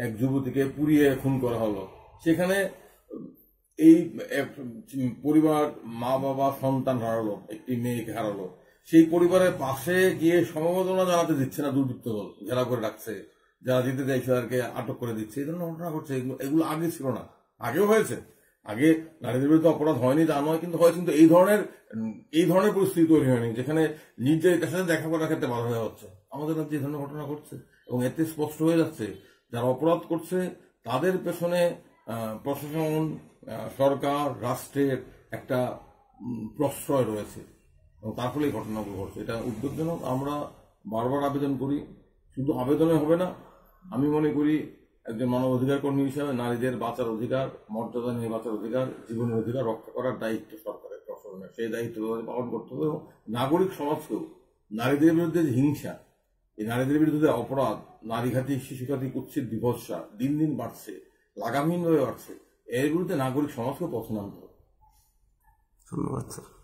এক যুবতীকে পুড়িয়ে খুন করা হলো, সেখানে এই পরিবার মা বাবা সন্তান হারালো, একটি মেয়েকে হারালো, সেই পরিবারের পাশে গিয়ে সমবেদনা জানাতে দিচ্ছে না দুর্বৃত্ত দল, ঘেরাও করে রাখছে, যারা যেতে চাইছে তাদেরকে আটক করে দিচ্ছে, এই ধরনের ঘটনা ঘটছে। এগুলো আগে ছিল না, আগেও হয়েছে। আগে নারীদের বিরুদ্ধে অপরাধ হয়নি তা নয়, কিন্তু হয়েছে, কিন্তু এই ধরনের পরিস্থিতি তৈরি হয়নি যেখানে নির্যাতিতার সাথে দেখা করার ক্ষেত্রে বাধা দেওয়া হচ্ছে। আমাদের রাজ্যে এই ধরনের ঘটনা ঘটছে এবং এতে স্পষ্ট হয়ে যাচ্ছে যারা অপরাধ করছে তাদের পেছনে প্রশাসন, সরকার, রাষ্ট্রের একটা প্রশ্রয় রয়েছে এবং তার ফলে এই ঘটনাগুলো ঘটছে। এটা উদ্বেগজনক। আমরা বারবার আবেদন করি, শুধু আবেদনে হবে না, আমি মনে করি একজন মানব অধিকার কর্মী হিসাবে নারীদের বাঁচার অধিকার, মর্যাদা নিয়ে বাঁচার অধিকার, জীবনের অধিকার রক্ষা করার দায়িত্ব সরকারের, প্রশাসনের। সেই দায়িত্ব পালন করতে হবে এবং নাগরিক সমাজকেও নারীদের বিরুদ্ধে যে হিংসা, এই নারীদের বিরুদ্ধে অপরাধ, নারীঘাতী শিশুঘাতী কুৎসিত বিভৎসা দিন দিন বাড়ছে, লাগামহীনভাবে বাড়ছে, এর বিরুদ্ধে নাগরিক সমাজকে পথ নামতে হবে। ধন্যবাদ স্যার।